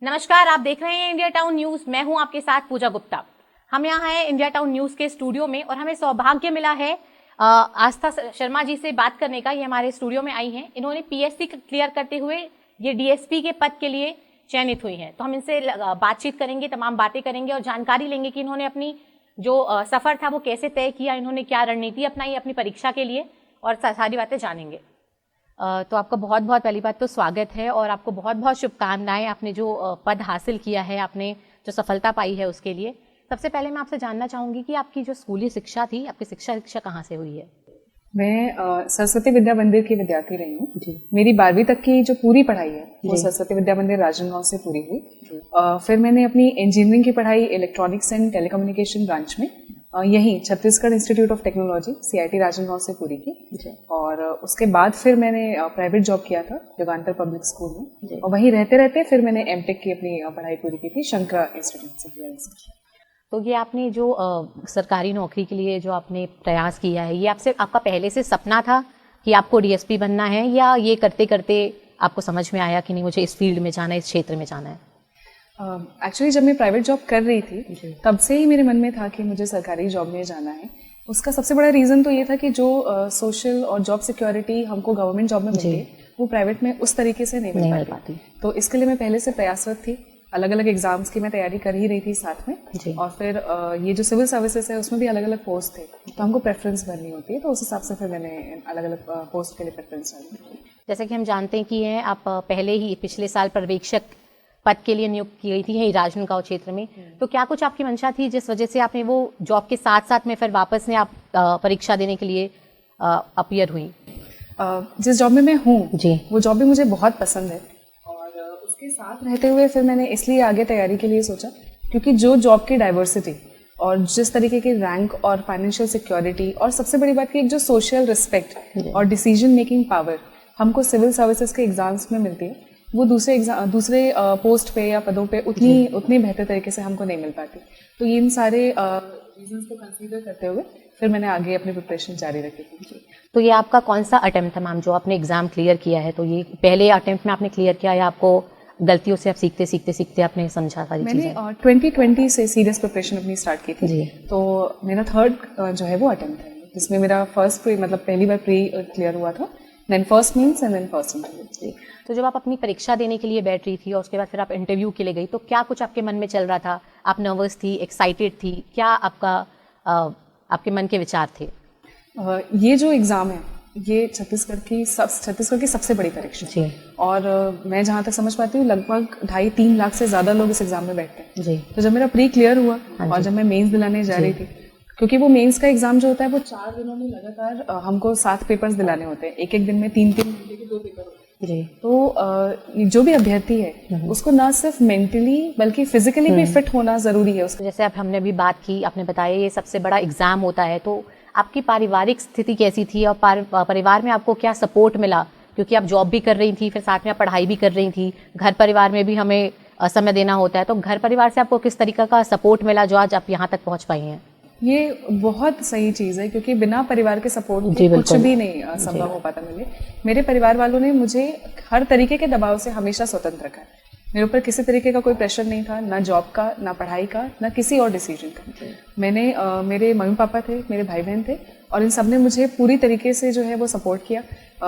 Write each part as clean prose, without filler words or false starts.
नमस्कार, आप देख रहे हैं इंडिया टाउन न्यूज। मैं हूं आपके साथ पूजा गुप्ता। हम यहाँ हैं इंडिया टाउन न्यूज के स्टूडियो में और हमें सौभाग्य मिला है आस्था शर्मा जी से बात करने का। ये हमारे स्टूडियो में आई हैं। इन्होंने पीएससी क्लियर करते हुए ये डीएसपी के पद के लिए चयनित हुई हैं। तो हम इनसे बातचीत करेंगे, तमाम बातें करेंगे और जानकारी लेंगे कि इन्होंने अपनी जो सफर था वो कैसे तय किया, इन्होंने क्या रणनीति अपनाई अपनी परीक्षा के लिए, और सारी बातें जानेंगे। तो आपका बहुत बहुत पहली बात तो स्वागत है और आपको बहुत बहुत शुभकामनाएं। आपने जो पद हासिल किया है, आपने जो सफलता पाई है उसके लिए। सबसे पहले मैं आपसे जानना चाहूंगी कि आपकी जो स्कूली शिक्षा थी, आपकी शिक्षा कहाँ से हुई है? मैं सरस्वती विद्या मंदिर की विद्यार्थी रही हूँ। मेरी 12वीं तक की जो पूरी पढ़ाई है वो सरस्वती विद्या मंदिर राजनांदगांव से पूरी हुई। फिर मैंने अपनी इंजीनियरिंग की पढ़ाई इलेक्ट्रॉनिक्स एंड टेलीकम्युनिकेशन ब्रांच में यहीं Chhattisgarh institute of technology CIT Rajnandgaon से पूरी की। और उसके बाद फिर मैंने प्राइवेट जॉब किया था युगांतर पब्लिक स्कूल में, और वहीं रहते रहते फिर मैंने MTech की अपनी पढ़ाई पूरी की थी शंकरा इंस्टीट्यूट से। तो ये आपने जो सरकारी नौकरी के लिए जो आपने प्रयास किया है, ये आपका पहले से सपना था कि आपको डीएसपी बनना है, या ये करते करते आपको समझ में आया कि नहीं मुझे इस फील्ड में जाना है, इस क्षेत्र में जाना है? एक्चुअली जब मैं प्राइवेट जॉब कर रही थी तब से ही मेरे मन में था कि मुझे सरकारी जॉब में जाना है। उसका सबसे बड़ा रीज़न तो ये था कि जो सोशल और जॉब सिक्योरिटी हमको गवर्नमेंट जॉब में मिलती है वो प्राइवेट में उस तरीके से नहीं मिल पाती। तो इसके लिए मैं पहले से प्रयासरत थी। अलग अलग एग्जाम्स की मैं तैयारी कर ही रही थी साथ में। और फिर ये जो सिविल सर्विसेज है उसमें भी अलग अलग पोस्ट थे, तो हमको प्रेफरेंस भरनी होती है, तो उस हिसाब से फिर मैंने अलग अलग पोस्ट के लिए प्रेफरेंस डाली। जैसे कि हम जानते हैं कि आप पहले ही पिछले साल पर्यवेक्षक पद के लिए नियुक्त की गई थी राजनांदगांव क्षेत्र में। तो क्या कुछ आपकी मंशा थी जिस वजह से आपने वो जॉब के साथ साथ में फिर वापस में आप परीक्षा देने के लिए अपीयर हुई? जिस जॉब में मैं हूँ वो जॉब भी मुझे बहुत पसंद है, और उसके साथ रहते हुए फिर मैंने इसलिए आगे तैयारी के लिए सोचा क्योंकि जो जॉब की डाइवर्सिटी और जिस तरीके की रैंक और फाइनेंशियल सिक्योरिटी और सबसे बड़ी बात की एक जो सोशल रिस्पेक्ट और डिसीजन मेकिंग पावर हमको सिविल सर्विसेज के एग्जाम्स में मिलती है, वो दूसरे पोस्ट पे या पदों पे उतनी बेहतर तरीके से हमको नहीं मिल पाती। तो इन सारे रीजंस को कंसीडर करते हुए फिर मैंने आगे अपनी प्रिपरेशन जारी रखी थी। तो ये आपका कौन सा अटेम्प्ट था मैम जो आपने एग्जाम क्लियर किया है? तो ये पहले अटेम्प्ट में आपने क्लियर किया या आपको गलतियों से आप सीखते आपने समझा सारी चीजें? मैंने 2020 से सीरियस प्रिपरेशन अपनी स्टार्ट की थी। तो मेरा थर्ड जो है वो अटेम्प्ट है, जिसमें मेरा फर्स्ट प्री मतलब पहली बार प्री क्लियर हुआ था, then first mains and then first interview. तो जब आप अपनी परीक्षा देने के लिए बैठ रही थी और उसके बाद फिर आप इंटरव्यू के लिए गई, तो क्या कुछ आपके मन में चल रहा था? आप नर्वस थी, एक्साइटेड थी? क्या आपके मन के विचार थे? ये जो एग्ज़ाम है ये छत्तीसगढ़ की सबसे बड़ी परीक्षा है, और मैं जहाँ तक समझ पाती हूँ लगभग 2.5-3 लाख से ज़्यादा लोग इस एग्ज़ाम में बैठते हैं। तो जब मेरा प्री क्लियर हुआ और जब मैं मेंस दिलाने जा रही थी, क्योंकि वो मेंस का एग्जाम जो होता है वो 4 दिनों में लगातार हमको 7 पेपर्स दिलाने होते हैं, एक दिन में 3 घंटे के 2 पेपर होते हैं। तो जो भी अभ्यर्थी है उसको ना सिर्फ मेंटली बल्कि फिजिकली भी फिट होना जरूरी है उसको। जैसे अब हमने अभी बात की, आपने बताया ये सबसे बड़ा एग्जाम होता है, तो आपकी पारिवारिक स्थिति कैसी थी और परिवार में आपको क्या सपोर्ट मिला? क्योंकि आप जॉब भी कर रही थी, फिर साथ में आप पढ़ाई भी कर रही थी, घर परिवार में भी हमें समय देना होता है, तो घर परिवार से आपको किस तरीके का सपोर्ट मिला जो आज आप यहाँ तक पहुँच पाई हैं? ये बहुत सही चीज़ है, क्योंकि बिना परिवार के सपोर्ट के कुछ भी नहीं संभव हो पाता। मेरे परिवार वालों ने मुझे हर तरीके के दबाव से हमेशा स्वतंत्र रखा है। मेरे ऊपर किसी तरीके का कोई प्रेशर नहीं था, ना जॉब का, ना पढ़ाई का, ना किसी और डिसीजन का। मैंने मेरे मम्मी पापा थे, मेरे भाई बहन थे, और इन सब ने मुझे पूरी तरीके से जो है वो सपोर्ट किया।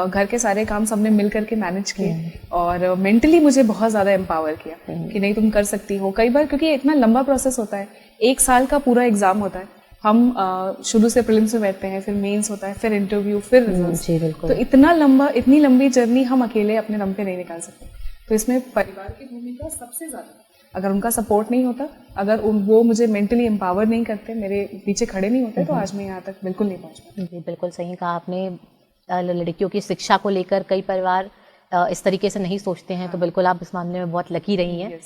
घर के सारे काम सबने मिल करके मैनेज किए, और मेंटली मुझे बहुत ज़्यादा एम्पावर किया कि नहीं तुम कर सकती हो। कई बार क्योंकि इतना लंबा प्रोसेस होता है, 1 साल का पूरा एग्जाम होता है, हम शुरू से प्रीलिम्स में बैठते हैं, फिर मेंस होता है, फिर इंटरव्यू, फिर रिजल्ट्स। तो इतनी लंबी जर्नी हम अकेले अपने दम पे नहीं निकाल सकते। तो इसमें परिवार की भूमिका सबसे ज़्यादा, अगर उनका सपोर्ट नहीं होता, अगर वो मुझे मेंटली एम्पावर नहीं करते, मेरे पीछे खड़े नहीं होते, तो आज मैं यहाँ तक बिल्कुल नहीं पहुँच पाती। जी बिल्कुल सही कहा आपने। लड़कियों की शिक्षा को लेकर कई परिवार इस तरीके से नहीं सोचते हैं, तो बिल्कुल आप इस मामले में बहुत लकी रही हैं।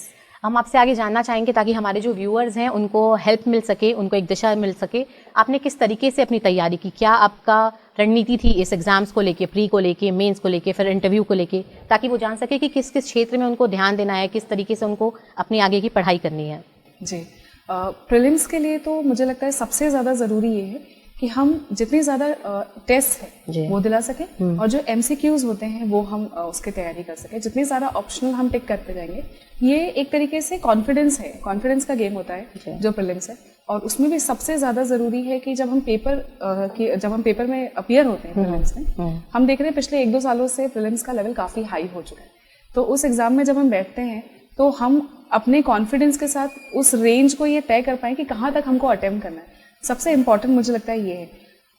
हम आपसे आगे जानना चाहेंगे ताकि हमारे जो व्यूअर्स हैं उनको हेल्प मिल सके, उनको एक दिशा मिल सके। आपने किस तरीके से अपनी तैयारी की? क्या आपका रणनीति थी इस एग्जाम्स को लेके, प्री को लेके, मेंस को लेके, फिर इंटरव्यू को लेके, ताकि वो जान सके कि किस किस क्षेत्र में उनको ध्यान देना है, किस तरीके से उनको अपनी आगे की पढ़ाई करनी है? जी, प्रीलिम्स के लिए तो मुझे लगता है सबसे ज़्यादा ज़रूरी ये है कि हम जितने ज़्यादा टेस्ट है वो दिला सकें और जो MCQs होते हैं वो हम उसकी तैयारी कर सकें। जितने ज़्यादा ऑप्शनल हम टिक करते जाएंगे, ये एक तरीके से कॉन्फिडेंस का गेम होता है जो प्रीलिम्स है। और उसमें भी सबसे ज़्यादा ज़रूरी है कि जब हम पेपर में अपीयर होते हैं प्रीलिम्स में, हम देख रहे हैं पिछले 1-2 सालों से प्रीलिम्स का लेवल काफ़ी हाई हो चुका है। तो उस एग्ज़ाम में जब हम बैठते हैं तो हम अपने कॉन्फिडेंस के साथ उस रेंज को ये तय कर पाएं कि कहाँ तक हमको अटेम्प्ट करना है। सबसे इम्पॉर्टेंट मुझे लगता है ये है,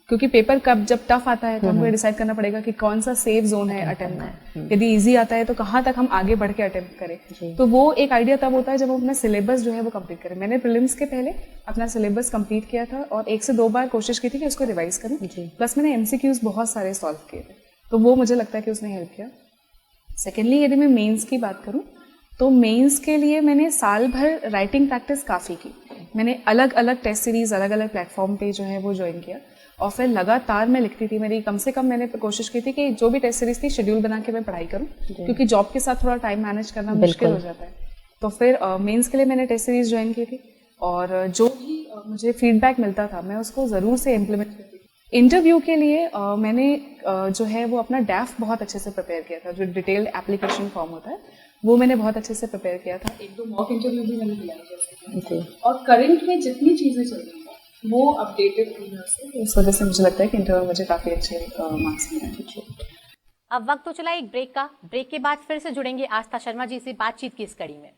क्योंकि पेपर जब टफ आता है तो हमको डिसाइड करना पड़ेगा कि कौन सा सेफ जोन है अटेम्प्ट का। यदि इजी आता है तो कहाँ तक हम आगे बढ़ के अटेम्प्ट करें। तो वो एक आइडिया तब होता है जब हम अपना सिलेबस जो है वो कंप्लीट करें। मैंने प्रीलिम्स के पहले अपना सिलेबस कंप्लीट किया था और 1 से 2 बार कोशिश की थी कि उसको रिवाइज करूँ। प्लस मैंने MCQs बहुत सारे सॉल्व किए थे, तो वो मुझे लगता है कि उसने हेल्प किया। सेकेंडली, यदि मैं मेंस की बात करूँ तो मेंस के लिए मैंने साल भर राइटिंग प्रैक्टिस काफ़ी की। मैंने अलग अलग टेस्ट सीरीज अलग अलग प्लेटफॉर्म पे जो है वो ज्वाइन किया और फिर लगातार मैं लिखती थी। मेरी कम से कम मैंने कोशिश की थी कि जो भी टेस्ट सीरीज थी शेड्यूल बना के मैं पढ़ाई करूँ, क्योंकि जॉब के साथ थोड़ा टाइम मैनेज करना मुश्किल हो जाता है। तो फिर मेंस के लिए मैंने टेस्ट सीरीज ज्वाइन की थी और जो भी मुझे फीडबैक मिलता था मैं उसको ज़रूर से इम्प्लीमेंट करती थी। इंटरव्यू के लिए मैंने जो है वो अपना डैफ बहुत अच्छे से प्रिपेयर किया था, जो डिटेल्ड एप्लीकेशन फॉर्म होता है वो मैंने बहुत अच्छे से प्रिपेयर किया था। 1-2 मॉक इंटरव्यू भी मैंने दिया है और करंट में जितनी चीज़ें चल रही हैं वो अपडेटेड थी उससे। इस वजह से मुझे लगता है कि इंटरव्यू मुझे काफ़ी अच्छे मार्क्स मिले। अब वक्त तो चला एक ब्रेक का। ब्रेक के बाद फिर से जुड़ेंगे आस्था शर्मा जी से बातचीत की इस कड़ी में।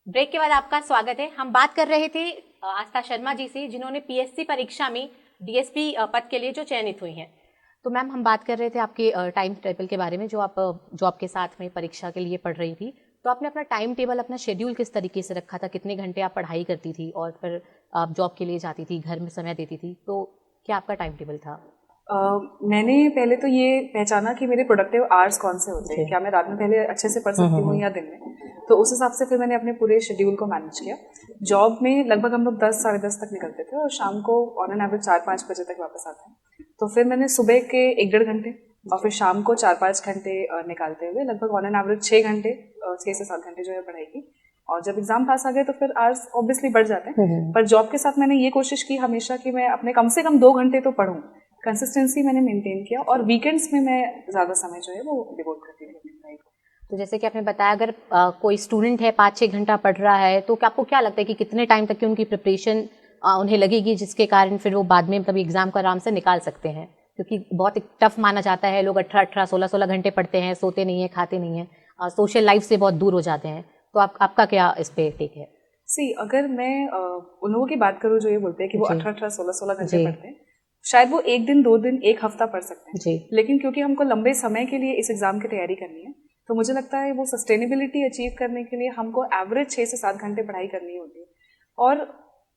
ब्रेक के बाद आपका स्वागत है। हम बात कर रहे थे आस्था शर्मा जी से, जिन्होंने PSC परीक्षा में DSP पद के लिए जो चयनित हुई हैं। तो मैम, हम बात कर रहे थे आपके टाइम टेबल के बारे में, जो आप जॉब के साथ में परीक्षा के लिए पढ़ रही थी। तो आपने अपना टाइम टेबल, अपना शेड्यूल किस तरीके से रखा था? कितने घंटे आप पढ़ाई करती थी और फिर आप जॉब के लिए जाती थी, घर में समय देती थी? तो क्या आपका टाइम टेबल था? मैंने पहले तो ये पहचाना कि मेरे प्रोडक्टिव आवर्स कौन से होते हैं। क्या मैं रात में पहले अच्छे से पढ़ सकती हूँ या दिन में? तो उस हिसाब से फिर मैंने अपने पूरे शेड्यूल को मैनेज किया। जॉब में लगभग हम लोग 10 साढ़े 10 तक निकलते थे और शाम को ऑन एन एवरेज 4-5 बजे तक वापस आते हैं। तो फिर मैंने सुबह के 1-1.5 घंटे और फिर शाम को 4-5 घंटे निकालते हुए लगभग ऑन एन एवरेज 6 घंटे 6 से 7 घंटे जो है पढ़ाई की। और जब एग्जाम पास आ गए तो फिर आवर्स ऑब्वियसली बढ़ जाते हैं। पर जॉब के साथ मैंने ये कोशिश की हमेशा कि मैं अपने कम से कम 2 घंटे तो पढूं। कंसिस्टेंसी मैंने मेंटेन किया और वीकेंड्स में मैं ज़्यादा समय जो है वो डिवोट करती हूँ अपनी पढ़ाई को। तो जैसे कि आपने बताया, अगर कोई स्टूडेंट है 5-6 घंटा पढ़ रहा है, तो आपको क्या लगता है कि कितने टाइम तक की उनकी प्रिपरेशन उन्हें लगेगी, जिसके कारण फिर वो बाद में तभी एग्जाम को आराम से निकाल सकते हैं? क्योंकि बहुत टफ माना जाता है, लोग 18-18, 16-16 घंटे पढ़ते हैं, सोते नहीं है, खाते नहीं है, सोशल लाइफ से बहुत दूर हो जाते हैं। तो आपका क्या इस पे टेक है? अगर मैं उन लोगों की बात करूँ जो ये बोलते हैं कि वो 18-18, 16-16 घंटे पढ़ते हैं, शायद वो 1 दिन 2 दिन 1 हफ्ता पढ़ सकते हैं जी। लेकिन क्योंकि हमको लंबे समय के लिए इस एग्जाम की तैयारी करनी है, तो मुझे लगता है वो सस्टेनेबिलिटी अचीव करने के लिए हमको एवरेज 6 से 7 घंटे पढ़ाई करनी होती है। और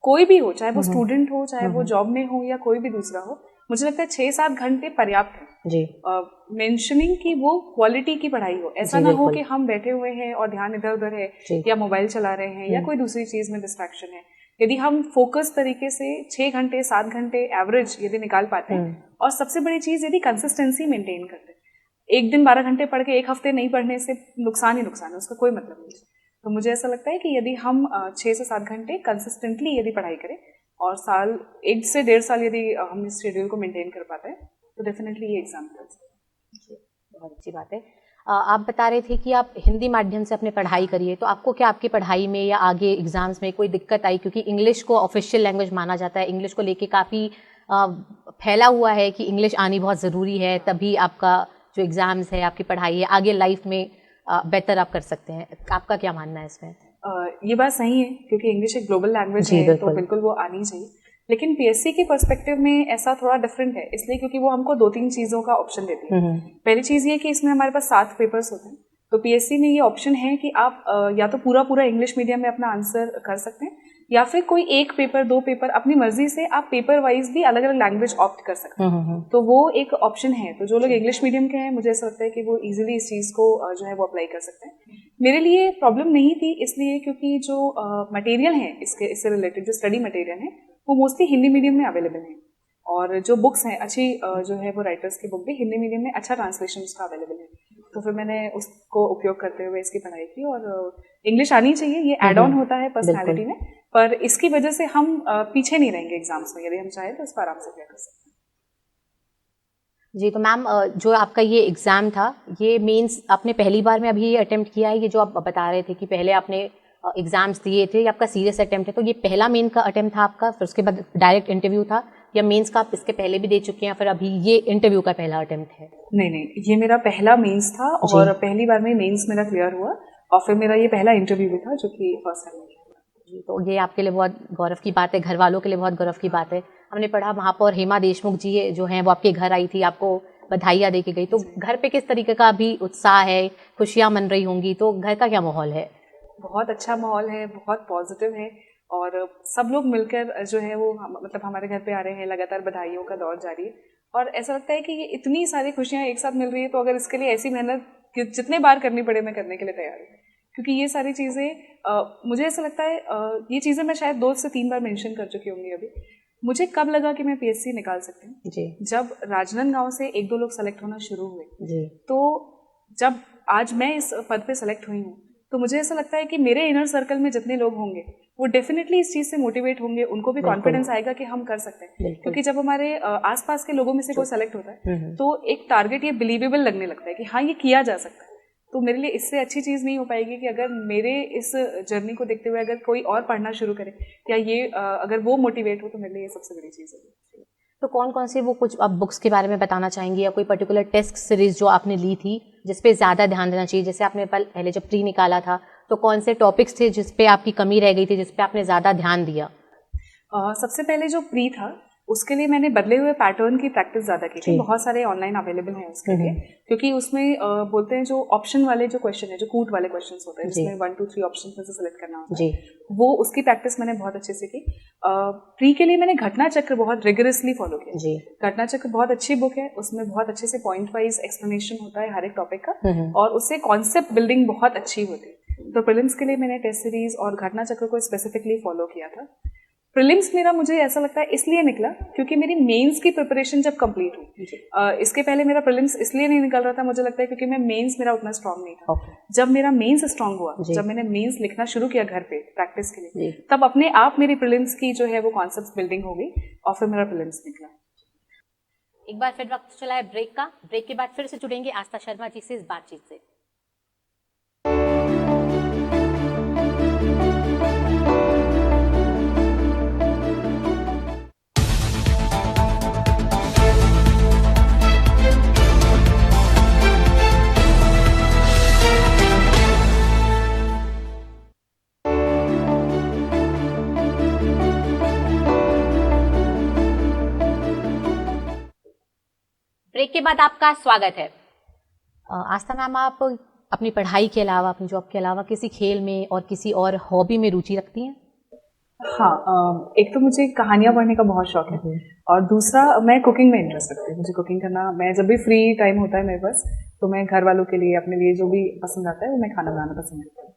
कोई भी हो, चाहे वो स्टूडेंट हो, चाहे वो जॉब में हो या कोई भी दूसरा हो, मुझे लगता है 6-7 घंटे पर्याप्त है जी। मेंशनिंग की वो क्वालिटी की पढ़ाई हो, ऐसा ना हो कि हम बैठे हुए हैं और ध्यान इधर उधर है या मोबाइल चला रहे हैं या कोई दूसरी चीज में डिस्ट्रैक्शन है। यदि हम फोकस तरीके से 6 घंटे 7 घंटे एवरेज यदि निकाल पाते हैं, और सबसे बड़ी चीज यदि कंसिस्टेंसी मेंटेन करते हैं, 1 दिन 12 घंटे पढ़ के 1 हफ्ते नहीं पढ़ने से नुकसान ही नुकसान है, उसका कोई मतलब नहीं। तो मुझे ऐसा लगता है कि यदि हम 6 से 7 घंटे कंसिस्टेंटली यदि पढ़ाई करें और 1 से 1.5 साल यदि हम इस शेड्यूल को मेंटेन कर पाते हैं, तो डेफिनेटली ये एग्जाम कर सकते हैं। बहुत अच्छी बात है। आप बता रहे थे कि आप हिंदी माध्यम से अपने पढ़ाई करिए, तो आपको क्या आपकी पढ़ाई में या आगे एग्जाम्स में कोई दिक्कत आई? क्योंकि इंग्लिश को ऑफिशियल लैंग्वेज माना जाता है, इंग्लिश को लेके काफ़ी फैला हुआ है कि इंग्लिश आनी बहुत ज़रूरी है, तभी आपका जो एग्जाम्स है, आपकी पढ़ाई है, आगे लाइफ में बेहतर आप कर सकते हैं। आपका क्या मानना है इसमें? ये बात सही है, क्योंकि इंग्लिश एक ग्लोबल लैंग्वेज है, तो बिल्कुल वो आनी चाहिए। लेकिन पीएससी के पर्सपेक्टिव में ऐसा थोड़ा डिफरेंट है, इसलिए क्योंकि वो हमको 2-3 चीजों का ऑप्शन देती है। पहली चीज ये कि इसमें हमारे पास 7 पेपर्स होते हैं, तो पीएससी में ये ऑप्शन है कि आप या तो पूरा इंग्लिश मीडियम में अपना आंसर कर सकते हैं, या फिर कोई एक पेपर 2 पेपर अपनी मर्जी से आप पेपर वाइज भी अलग अलग लैंग्वेज ऑप्ट कर सकते हैं। तो वो एक ऑप्शन है। तो जो लोग इंग्लिश मीडियम के हैं, मुझे ऐसा लगता है कि वो इजीली इस चीज को जो है वो अप्लाई कर सकते हैं। मेरे लिए प्रॉब्लम नहीं थी, इसलिए क्योंकि जो मटेरियल है इससे रिलेटेड, जो स्टडी मटेरियल है वो मोस्टली हिंदी मीडियम में अवेलेबल है, और जो बुक्स हैं अच्छी जो है वो राइटर्स की बुक भी हिंदी मीडियम में अच्छा ट्रांसलेशन उसका अवेलेबल है। तो फिर मैंने उसको उपयोग करते हुए इसकी पढ़ाई की। और इंग्लिश आनी चाहिए, ये एड ऑन होता है पर्सनालिटी में, पर इसकी वजह से हम पीछे नहीं रहेंगे एग्जाम्स में। यदि हम चाहें तो इसको आराम से क्लियर कर सकते हैं। जी, तो मैम जो आपका ये एग्ज़ाम था, ये मेंस आपने पहली बार में अभी ये अटेम्प्ट किया है? ये जो आप बता रहे थे कि पहले आपने एग्ज़ाम्स दिए थे, ये आपका सीरियस अटेम्प्ट है, तो ये पहला मेन का अटेम्प्ट था आपका, फिर उसके बाद डायरेक्ट इंटरव्यू था, या मेंस का आप इसके पहले भी दे चुके हैं, फिर अभी ये इंटरव्यू का पहला अटेम्प्ट है? नहीं, ये मेरा पहला मेंस था, और पहली बार में मेंस मेरा क्लियर हुआ, और फिर मेरा ये पहला इंटरव्यू भी था, जो कि फर्स्ट टाइम किया। तो ये आपके लिए बहुत गौरव की बात है, घर वालों के लिए बहुत गौरव की बात है। हमने पढ़ा महापौर हेमा देशमुख जी जो हैं वो आपके घर आई थी, आपको बधाइयाँ दे के गई, तो घर पे किस तरीके का अभी उत्साह है, खुशियाँ मन रही होंगी, तो घर का क्या माहौल है? बहुत अच्छा माहौल है, बहुत पॉजिटिव है, और सब लोग मिलकर जो है वो मतलब हमारे घर पे आ रहे हैं। लगातार बधाइयों का दौर जारी है, और ऐसा लगता है कि ये इतनी सारी खुशियाँ एक साथ मिल रही है, तो अगर इसके लिए ऐसी मेहनत जितने बार करनी पड़े मैं करने के लिए तैयार हूँ। क्योंकि ये सारी चीज़ें मुझे ऐसा लगता है, ये चीज़ें मैं शायद 2 से 3 बार मेंशन कर चुकी होंगी अभी। मुझे कब लगा कि मैं पीएससी निकाल सकती हूँ? जी। जब राजनांदगांव से 1-2 लोग सेलेक्ट होना शुरू हुए। जी। तो जब आज मैं इस पद पे सेलेक्ट हुई हूँ, तो मुझे ऐसा लगता है कि मेरे इनर सर्कल में जितने लोग होंगे वो डेफिनेटली इस चीज से मोटिवेट होंगे, उनको भी कॉन्फिडेंस आएगा कि हम कर सकते हैं। क्योंकि जब हमारे आसपास के लोगों में से कोई सेलेक्ट होता है, तो एक टारगेट ये बिलीवेबल लगने लगता है कि हाँ ये किया जा सकता है। तो मेरे लिए इससे अच्छी चीज नहीं हो पाएगी कि अगर मेरे इस जर्नी को देखते हुए अगर कोई और पढ़ना शुरू करे, या ये अगर वो मोटिवेट हो, तो मेरे लिए ये सबसे बड़ी चीज है। तो कौन कौन से वो कुछ आप बुक्स के बारे में बताना चाहेंगी, या कोई पर्टिकुलर टेस्ट सीरीज जो आपने ली थी जिस पे ज़्यादा ध्यान देना चाहिए? जैसे आपने पहले जब प्री निकाला था, तो कौन से टॉपिक्स थे जिस पे आपकी कमी रह गई थी, जिस पे आपने ज़्यादा ध्यान दिया? सबसे पहले जो प्री था, उसके लिए मैंने बदले हुए पैटर्न की प्रैक्टिस ज्यादा की थी। बहुत सारे ऑनलाइन अवेलेबल हैं उसके लिए, क्योंकि उसमें बोलते हैं जो ऑप्शन वाले जो क्वेश्चन है, जो कूट वाले क्वेश्चन होते हैं, जिसमें 1 2 3 ऑप्शन में से सिलेक्ट करना होता है, वो उसकी प्रैक्टिस मैंने बहुत अच्छे से की। प्री के लिए मैंने घटना चक्र बहुत रिगरसली फॉलो किया। घटना चक्र बहुत अच्छी बुक है, उसमें बहुत अच्छे से पॉइंट वाइज एक्सप्लेनेशन होता है हर एक टॉपिक का, और उससे कॉन्सेप्ट बिल्डिंग बहुत अच्छी होती है। तो प्रीलिम्स के लिए मैंने टेस्ट सीरीज और घटना चक्र को स्पेसिफिकली फॉलो किया था। प्रीलिम्स मेरा मुझे ऐसा लगता है इसलिए निकला क्योंकि मेरी मेंस की प्रिपरेशन जब कंप्लीट हुई। इसके पहले मेरा प्रीलिम्स इसलिए नहीं निकल रहा था, मुझे लगता है क्योंकि मैं मेंस मेरा उतना स्ट्रांग नहीं था। जब मेरा मेंस स्ट्रांग हुआ, जब मैंने मेंस लिखना शुरू किया घर पे प्रैक्टिस के लिए, तब अपने आप मेरी प्रीलिम्स की जो है वो कॉन्सेप्ट बिल्डिंग हो गई, और फिर मेरा प्रीलिम्स निकला। एक बार फिर वक्त चला है ब्रेक का। ब्रेक के बाद फिर से जुड़ेंगे आस्था शर्मा जी से इस बातचीत से। ब्रेक के बाद आपका स्वागत है। आस्था मैम, आप अपनी पढ़ाई के अलावा, अपनी जॉब के अलावा किसी खेल में और किसी और हॉबी में रुचि रखती हैं? हाँ, एक तो मुझे कहानियां पढ़ने का बहुत शौक है, और दूसरा मैं कुकिंग में इंटरेस्ट रखती हूँ। मुझे कुकिंग करना, मैं जब भी फ्री टाइम होता है मेरे पास, तो मैं घर वालों के लिए, अपने लिए जो भी पसंद आता है वो मैं खाना बनाना पसंद करती हूँ।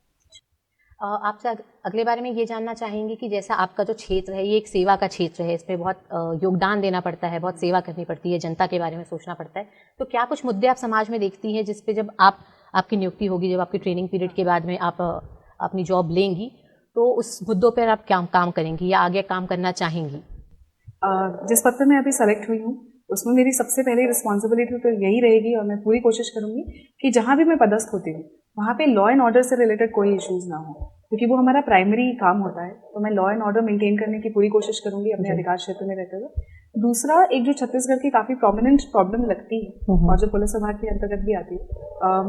आपसे अगले बारे में ये जानना चाहेंगे कि जैसा आपका जो क्षेत्र है ये एक सेवा का क्षेत्र है, इसमें बहुत योगदान देना पड़ता है, बहुत सेवा करनी पड़ती है, जनता के बारे में सोचना पड़ता है, तो क्या कुछ मुद्दे आप समाज में देखती हैं जिस पे जब आपकी नियुक्ति होगी, जब आपकी ट्रेनिंग पीरियड के बाद में आप अपनी जॉब लेंगी, तो उस मुद्दों पर आप क्या काम करेंगी या आगे काम करना चाहेंगी? जिस पद पर मैं अभी सेलेक्ट हुई हूँ उसमें मेरी सबसे पहली रिस्पॉन्सिबिलिटी तो यही रहेगी, और मैं पूरी कोशिश करूंगी कि जहाँ भी मैं पदस्थ होती हूँ वहाँ पे लॉ एंड ऑर्डर से रिलेटेड कोई इश्यूज ना हो, क्योंकि वो हमारा प्राइमरी काम होता है। तो मैं लॉ एंड ऑर्डर मेंटेन करने की पूरी कोशिश करूंगी अपने अधिकार क्षेत्र में रहते हुए। दूसरा, एक जो छत्तीसगढ़ की काफी प्रोमिनेंट प्रॉब्लम लगती है और जो पुलिस विभाग के अंतर्गत भी आती है,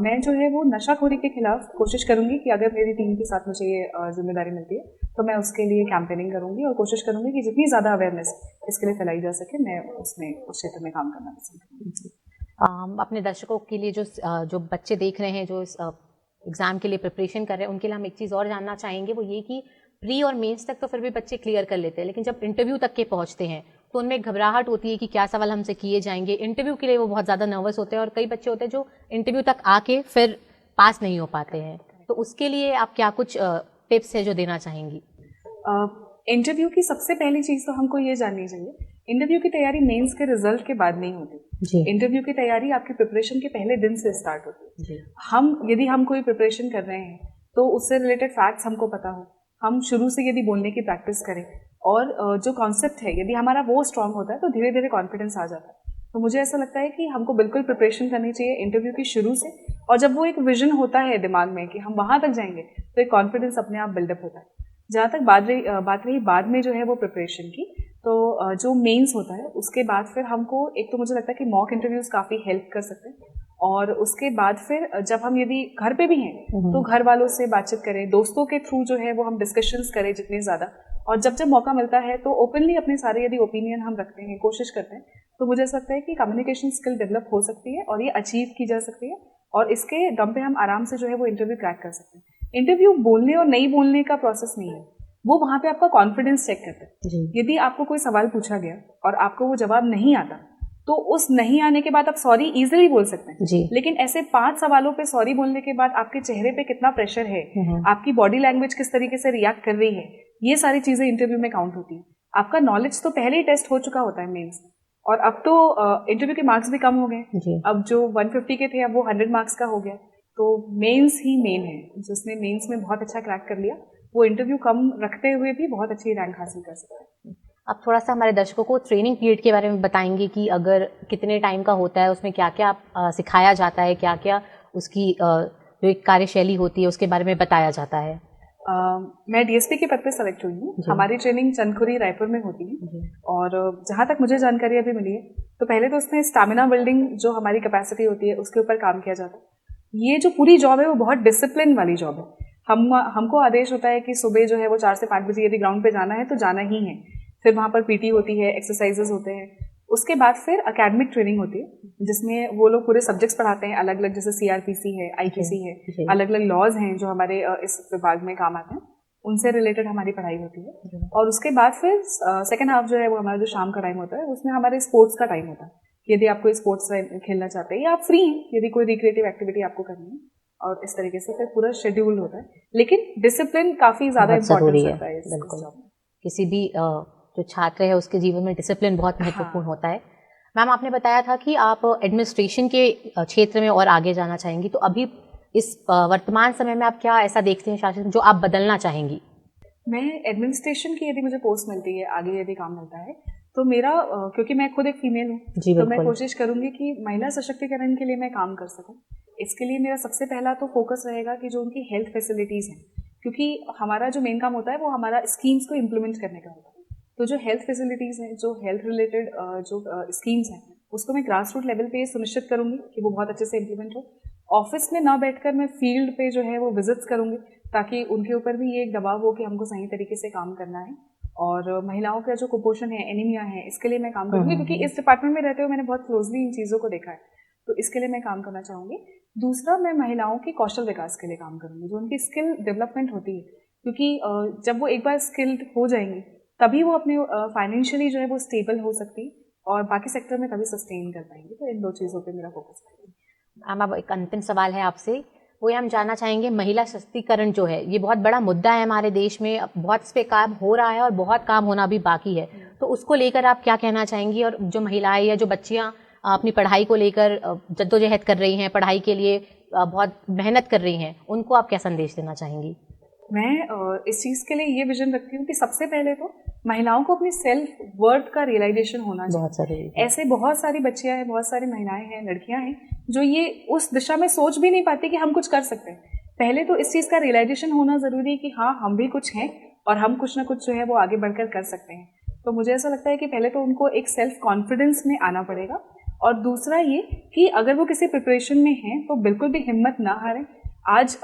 मैं जो है वो नशाखोरी के खिलाफ कोशिश करूंगी कि अगर मेरी टीम के साथ मुझे ये जिम्मेदारी मिलती है तो मैं उसके लिए कैंपेनिंग करूंगी, और कोशिश करूंगी कि जितनी ज्यादा अवेयरनेस इसके लिए फैलाई जा सके, मैं उस क्षेत्र में काम करना पसंद करूँगी। अपने दर्शकों के लिए जो बच्चे देख रहे हैं, जो इस एग्ज़ाम के लिए प्रिपरेशन कर रहे हैं, उनके लिए हम एक चीज़ और जानना चाहेंगे, वो ये कि प्री और मेंस तक तो फिर भी बच्चे क्लियर कर लेते हैं, लेकिन जब इंटरव्यू तक के पहुंचते हैं तो उनमें घबराहट होती है कि क्या सवाल हमसे किए जाएंगे। इंटरव्यू के लिए वो बहुत ज़्यादा नर्वस होते हैं, और कई बच्चे होते हैं जो इंटरव्यू तक आके फिर पास नहीं हो पाते हैं। तो उसके लिए आप क्या कुछ टिप्स है जो देना चाहेंगी? इंटरव्यू की सबसे पहली चीज़ तो हमको ये जाननी चाहिए, इंटरव्यू की तैयारी मेंस के रिजल्ट के बाद नहीं होती। इंटरव्यू की तैयारी आपकी प्रिपरेशन के पहले दिन से स्टार्ट होती है। यदि हम कोई प्रिपरेशन कर रहे हैं तो उससे रिलेटेड फैक्ट्स हमको पता हो, हम शुरू से यदि बोलने की प्रैक्टिस करें, और जो कॉन्सेप्ट है यदि हमारा वो स्ट्रांग होता है तो धीरे धीरे कॉन्फिडेंस आ जाता है। तो मुझे ऐसा लगता है कि हमको बिल्कुल प्रिपरेशन करनी चाहिए इंटरव्यू की शुरू से, और जब वो एक विजन होता है दिमाग में कि हम वहां तक जाएंगे तो एक कॉन्फिडेंस अपने आप बिल्डअप होता है। जहाँ तक बात रही बाद में जो है वो प्रिपरेशन की, तो जो मेंस होता है उसके बाद फिर हमको एक तो मुझे लगता है कि मॉक इंटरव्यूज काफ़ी हेल्प कर सकते हैं, और उसके बाद फिर जब हम यदि घर पे भी हैं तो घर वालों से बातचीत करें, दोस्तों के थ्रू जो है वो हम डिस्कशंस करें जितने ज़्यादा, और जब जब मौका मिलता है तो ओपनली अपने सारे यदि ओपिनियन हम रखते हैं, कोशिश करते हैं, तो मुझे ऐसा लगता है कि कम्युनिकेशन स्किल डेवलप हो सकती है और ये अचीव की जा सकती है, और इसके दम पे हम आराम से जो है वो इंटरव्यू क्रैक कर सकते हैं। इंटरव्यू बोलने और नहीं बोलने का प्रोसेस नहीं है, वो वहाँ पे आपका कॉन्फिडेंस चेक करता है। यदि आपको कोई सवाल पूछा गया और आपको वो जवाब नहीं आता, तो उस नहीं आने के बाद आप सॉरी इजीली बोल सकते हैं, लेकिन ऐसे 5 सवालों पे सॉरी बोलने के बाद आपके चेहरे पे कितना प्रेशर है, आपकी बॉडी लैंग्वेज किस तरीके से रिएक्ट कर रही है, ये सारी चीजें इंटरव्यू में काउंट होती है। आपका नॉलेज तो पहले ही टेस्ट हो चुका होता है मेंस, और अब तो इंटरव्यू के मार्क्स भी कम हो गए, अब जो 150 के थे अब वो 100 मार्क्स का हो गया। तो मेंस ही मेन है, जिसने मेंस में बहुत अच्छा क्रैक कर लिया वो इंटरव्यू कम रखते हुए भी बहुत अच्छी रैंक हासिल कर सकता है। आप थोड़ा सा हमारे दर्शकों को ट्रेनिंग पीरियड के बारे में बताएंगे कि अगर कितने टाइम का होता है, उसमें क्या क्या सिखाया जाता है, क्या क्या उसकी जो एक कार्यशैली होती है उसके बारे में बताया जाता है? मैं डीएसपी के पद पे सेलेक्ट हुई हूँ। हमारी ट्रेनिंग चंदखुरी रायपुर में होती है, और जहाँ तक मुझे जानकारी अभी मिली है तो पहले तो उसमें स्टैमिना बिल्डिंग जो हमारी कैपेसिटी होती है उसके ऊपर काम किया जाता है। ये जो पूरी जॉब है वो बहुत डिसिप्लिन वाली जॉब है। हमको आदेश होता है कि सुबह जो है वो 4 से 5 बजे यदि ग्राउंड पे जाना है तो जाना ही है, फिर वहाँ पर पीटी होती है, एक्सरसाइजेस होते हैं, उसके बाद फिर एकेडमिक ट्रेनिंग होती है जिसमें वो लोग पूरे सब्जेक्ट्स पढ़ाते हैं अलग अलग, जैसे सीआरपीसी है, आईपीसी है, अलग अलग लॉज हैं जो हमारे इस विभाग में काम आते हैं, उनसे रिलेटेड हमारी पढ़ाई होती है। और उसके बाद फिर सेकेंड हाफ जो है वो हमारा जो शाम का टाइम होता है उसमें हमारे स्पोर्ट्स का टाइम होता है। यदि आप कोई स्पोर्ट्स खेलना चाहते हैं या आप फ्री हैं, यदि कोई रिक्रिएटिव एक्टिविटी आपको करनी है, और इस तरीके से फिर पूरा शेड्यूल होता है, लेकिन डिसिप्लिन काफी ज्यादा इम्पोर्टेंट होता है इस जॉब में। किसी भी जो छात्र है उसके जीवन में डिसिप्लिन बहुत महत्वपूर्ण होता है। मैम, आपने बताया था कि आप एडमिनिस्ट्रेशन के क्षेत्र में और आगे जाना चाहेंगी, तो अभी इस वर्तमान समय में आप क्या ऐसा देखते हैं शासन जो आप बदलना चाहेंगी? मैं एडमिनिस्ट्रेशन की यदि मुझे पोस्ट मिलती है, आगे यदि काम मिलता है, तो मेरा क्योंकि मैं खुद एक फीमेल हूँ तो मैं कोशिश करूंगी कि महिला सशक्तिकरण के लिए मैं काम कर सकूं। इसके लिए मेरा सबसे पहला तो फोकस रहेगा कि जो उनकी हेल्थ फैसिलिटीज़ हैं, क्योंकि हमारा जो मेन काम होता है वो हमारा स्कीम्स को इम्प्लीमेंट करने का होता है। तो जो हेल्थ फैसिलिटीज़ हैं, जो हेल्थ रिलेटेड जो स्कीम्स हैं, उसको मैं ग्रास रूट लेवल पे सुनिश्चित करूंगी कि वो बहुत अच्छे से इम्प्लीमेंट हो। ऑफिस में ना बैठकर मैं फील्ड पे जो है वो विजिट्स करूंगी, ताकि उनके ऊपर भी ये एक दबाव हो कि हमको सही तरीके से काम करना है। और महिलाओं का जो कुपोषण है, एनीमिया है, इसके लिए मैं काम करूंगी, क्योंकि इस डिपार्टमेंट में रहते हुए मैंने बहुत क्लोजली इन चीज़ों को देखा है, तो इसके लिए मैं काम करना चाहूँगी। दूसरा, मैं महिलाओं के कौशल विकास के लिए काम करूँगी, जो उनकी स्किल डेवलपमेंट होती है, क्योंकि जब वो एक बार स्किल्ड हो जाएंगी तभी वो अपने फाइनेंशियली जो है वो स्टेबल हो सकती और बाकी सेक्टर में तभी सस्टेन कर पाएंगे। तो इन 2 चीज़ों पे मेरा फोकस है। अब एक अंतिम सवाल है आपसे, वो हम जानना चाहेंगे, महिला सशक्तिकरण जो है ये बहुत बड़ा मुद्दा है हमारे देश में, बहुत इस पे काम हो रहा है और बहुत काम होना भी बाकी है, तो उसको लेकर आप क्या कहना चाहेंगी? और जो महिलाएं या जो बच्चियां अपनी पढ़ाई को लेकर जद्दोजहद कर रही हैं, पढ़ाई के लिए बहुत मेहनत कर रही हैं, उनको आप क्या संदेश देना चाहेंगी? मैं इस चीज़ के लिए ये विजन रखती हूँ कि सबसे पहले तो महिलाओं को अपनी सेल्फ वर्थ का रियलाइजेशन होना चाहिए। ऐसे बहुत सारी बच्चियां हैं, बहुत सारी महिलाएं हैं, लड़कियां हैं जो ये उस दिशा में सोच भी नहीं पाती कि हम कुछ कर सकते हैं। पहले तो इस चीज़ का रियलाइजेशन होना ज़रूरी है कि हाँ, हम भी कुछ हैं और हम कुछ ना कुछ जो है वो आगे बढ़कर कर सकते हैं। तो मुझे ऐसा लगता है कि पहले तो उनको एक सेल्फ कॉन्फिडेंस में आना पड़ेगा, और दूसरा ये कि अगर वो किसी प्रिपरेशन में हैं तो बिल्कुल भी हिम्मत ना हारें। आज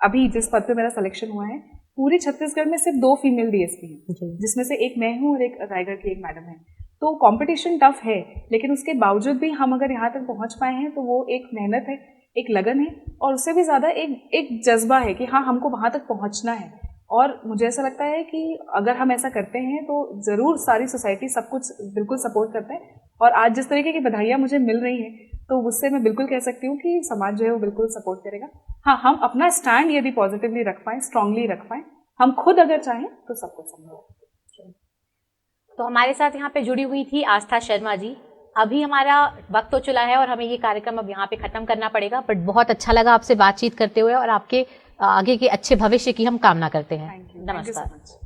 अभी जिस पद पे मेरा सिलेक्शन हुआ है, पूरे छत्तीसगढ़ में सिर्फ 2 फीमेल डीएसपी हैं, जिसमें से एक मैं हूँ और एक रायगढ़ की एक मैडम है। तो कंपटीशन टफ है, लेकिन उसके बावजूद भी हम अगर यहाँ तक पहुँच पाए हैं तो वो एक मेहनत है, एक लगन है, और उससे भी ज़्यादा एक जज्बा है कि हाँ, हमको वहाँ तक पहुँचना है। और मुझे ऐसा लगता है कि अगर हम ऐसा करते हैं तो ज़रूर सारी सोसाइटी सब कुछ बिल्कुल सपोर्ट करता है। और आज जिस तरीके की बधाइयाँ मुझे मिल रही हैं तो उससे मैं बिल्कुल कह सकती हूँ कि समाज जो है वो बिल्कुल सपोर्ट करेगा। हाँ, हम अपना स्टैंड यदि पॉजिटिवली रख पाएँ, स्ट्रांगली रख पाएँ, हम खुद अगर चाहें तो सब कुछ संभव है। तो हमारे साथ यहाँ पे जुड़ी हुई थी आस्था शर्मा जी। अभी हमारा वक्त तो चला है और हमें ये कार्यक्रम अब यहाँ पे खत्म करना पड़ेगा, बट बहुत अच्छा लगा आपसे बातचीत करते हुए और आपके आगे के अच्छे भविष्य की हम कामना करते हैं। थैंक यू सो नमस्कार। मच।